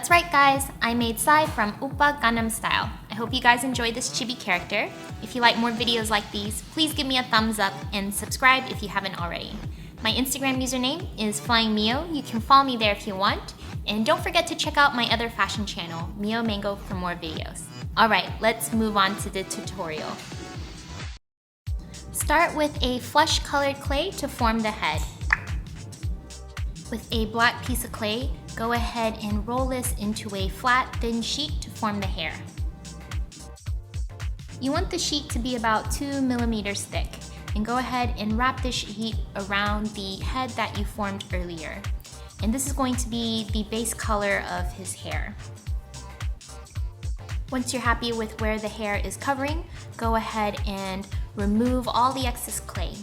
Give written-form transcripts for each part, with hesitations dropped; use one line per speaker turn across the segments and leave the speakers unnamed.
That's right guys, I made Psy from Oppa Gangnam Style. I hope you guys enjoyed this chibi character. If you like more videos like these, please give me a thumbs up and subscribe if you haven't already. My Instagram username is flyingmio. You can follow me there if you want. And don't forget to check out my other fashion channel, MioMango, for more videos. Alright, let's move on to the tutorial. Start with a flesh colored clay to form the head. With a black piece of clay, go ahead and roll this into a flat, thin sheet to form the hair. You want the sheet to be about 2 millimeters thick, and go ahead and wrap this sheet around the head that you formed earlier. And this is going to be the base color of his hair. Once you're happy with where the hair is covering, go ahead and remove all the excess clay.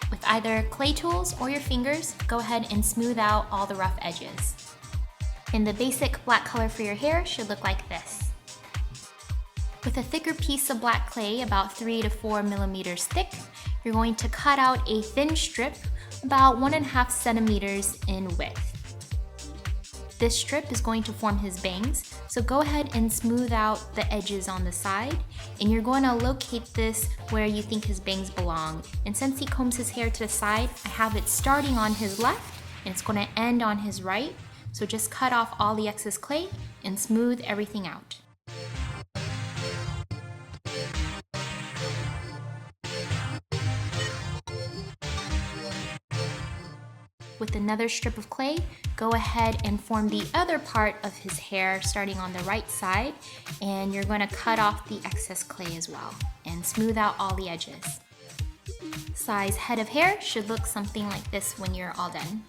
With either clay tools or your fingers, go ahead and smooth out all the rough edges. And the basic black color for your hair should look like this. With a thicker piece of black clay, about 3 to 4 millimeters thick, you're going to cut out a thin strip about 1.5 centimeters in width. This strip is going to form his bangs, so go ahead and smooth out the edges on the side, and you're going to locate this where you think his bangs belong. And since he combs his hair to the side, I have it starting on his left and it's going to end on his right, so just cut off all the excess clay and smooth everything out. With another strip of clay, go ahead and form the other part of his hair starting on the right side, and you're going to cut off the excess clay as well and smooth out all the edges. Psy's head of hair should look something like this when you're all done.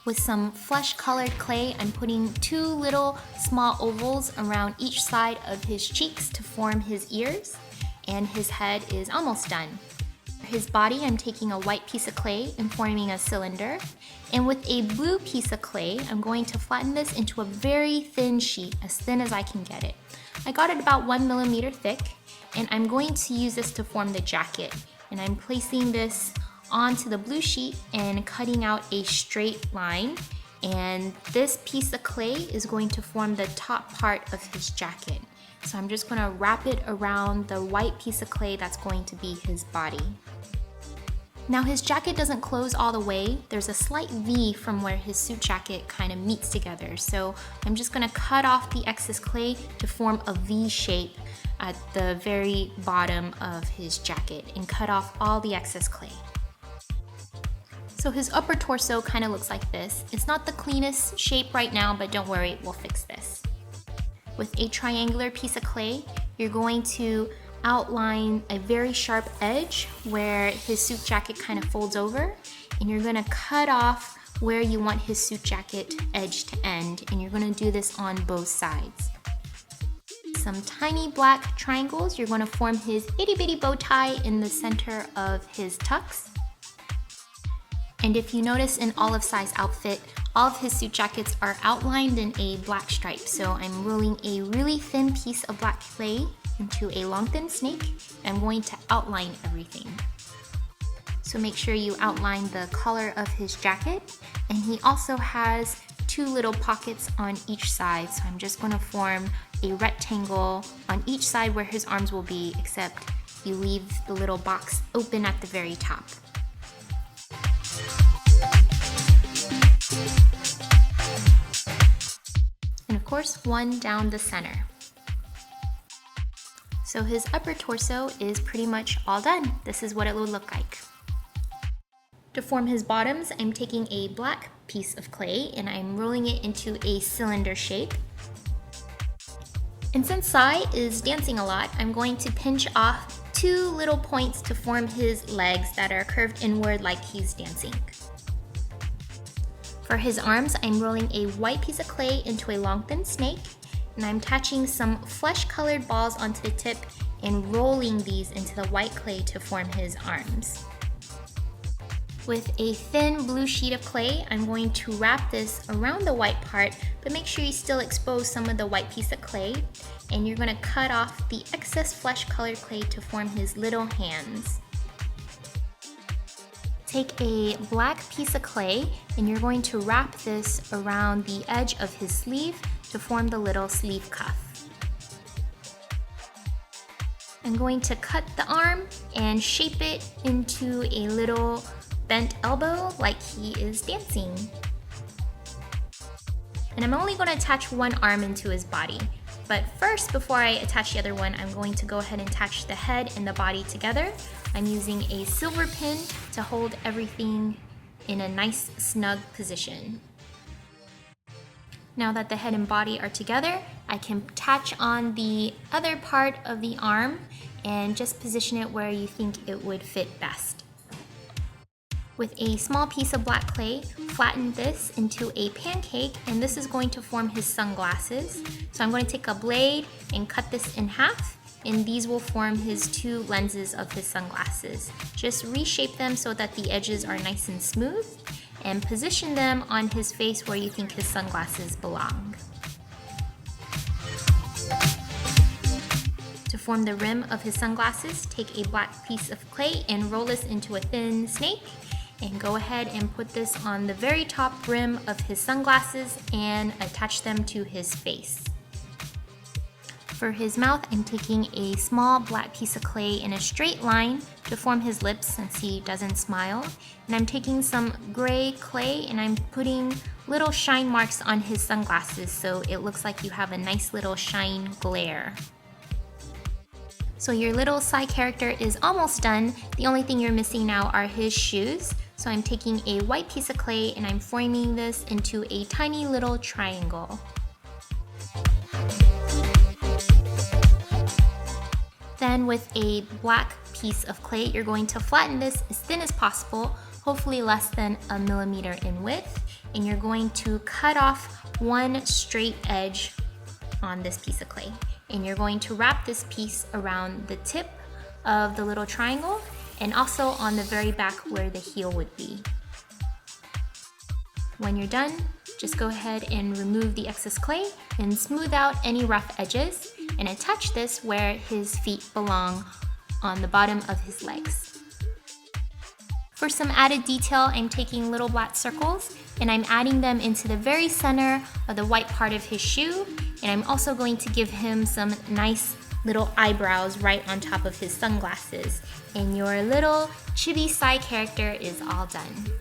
With some flesh colored clay, I'm putting 2 little small ovals around each side of his cheeks to form his ears, and his head is almost done. For his body, I'm taking a white piece of clay and forming a cylinder, and with a blue piece of clay, I'm going to flatten this into a very thin sheet, as thin as I can get it. I got it about 1 millimeter thick, and I'm going to use this to form the jacket, and I'm placing this onto the blue sheet and cutting out a straight line, and this piece of clay is going to form the top part of his jacket. So I'm just going to wrap it around the white piece of clay that's going to be his body. Now his jacket doesn't close all the way. There's a slight V from where his suit jacket kind of meets together. So I'm just going to cut off the excess clay to form a V shape at the very bottom of his jacket and cut off all the excess clay. So his upper torso kind of looks like this. It's not the cleanest shape right now, but don't worry, we'll fix this. With a triangular piece of clay, you're going to outline a very sharp edge where his suit jacket kind of folds over, and you're going to cut off where you want his suit jacket edge to end, and you're going to do this on both sides. Some tiny black triangles, you're going to form his itty bitty bow tie in the center of his tux. And if you notice in all of Psy's outfit, all of his suit jackets are outlined in a black stripe. So I'm rolling a really thin piece of black clay into a long thin snake. I'm going to outline everything. So make sure you outline the color of his jacket. And he also has 2 little pockets on each side. So I'm just going to form a rectangle on each side where his arms will be, except you leave the little box open at the very top. And of course, one down the center. So his upper torso is pretty much all done. This is what it will look like. To form his bottoms, I'm taking a black piece of clay and I'm rolling it into a cylinder shape. And since Psy is dancing a lot, I'm going to pinch off 2 little points to form his legs that are curved inward like he's dancing. For his arms, I'm rolling a white piece of clay into a long thin snake, and I'm attaching some flesh colored balls onto the tip and rolling these into the white clay to form his arms. With a thin blue sheet of clay, I'm going to wrap this around the white part, but make sure you still expose some of the white piece of clay, and you're going to cut off the excess flesh colored clay to form his little hands. Take a black piece of clay and you're going to wrap this around the edge of his sleeve to form the little sleeve cuff. I'm going to cut the arm and shape it into a little bent elbow like he is dancing. And I'm only going to attach one arm into his body. But first, before I attach the other one, I'm going to go ahead and attach the head and the body together. I'm using a silver pin to hold everything in a nice snug position. Now that the head and body are together, I can attach on the other part of the arm and just position it where you think it would fit best. With a small piece of black clay, flatten this into a pancake, and this is going to form his sunglasses. So I'm going to take a blade and cut this in half, and these will form his two lenses of his sunglasses. Just reshape them so that the edges are nice and smooth, and position them on his face where you think his sunglasses belong. To form the rim of his sunglasses, take a black piece of clay and roll this into a thin snake. And go ahead and put this on the very top rim of his sunglasses and attach them to his face. For his mouth, I'm taking a small black piece of clay in a straight line to form his lips since he doesn't smile. And I'm taking some gray clay and I'm putting little shine marks on his sunglasses so it looks like you have a nice little shine glare. So your little side character is almost done. The only thing you're missing now are his shoes. So I'm taking a white piece of clay and I'm forming this into a tiny little triangle. Then with a black piece of clay, you're going to flatten this as thin as possible, hopefully less than 1 millimeter in width. And you're going to cut off one straight edge on this piece of clay. And you're going to wrap this piece around the tip of the little triangle and also on the very back where the heel would be. When you're done, just go ahead and remove the excess clay and smooth out any rough edges and attach this where his feet belong on the bottom of his legs. For some added detail, I'm taking little black circles and I'm adding them into the very center of the white part of his shoe, and I'm also going to give him some nice little eyebrows right on top of his sunglasses. And your little chibi side character is all done.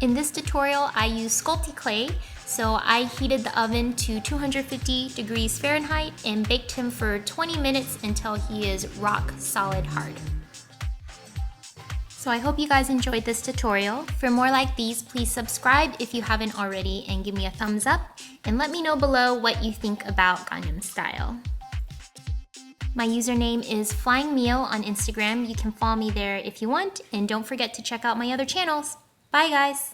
In this tutorial, I use sculpty clay, so I heated the oven to 250 degrees Fahrenheit and baked him for 20 minutes until he is rock solid hard. So I hope you guys enjoyed this tutorial. For more like these, please subscribe if you haven't already and give me a thumbs up, and let me know below what you think about Gangnam Style. My username is flyingmio on Instagram. You can follow me there if you want, and don't forget to check out my other channels. Bye guys!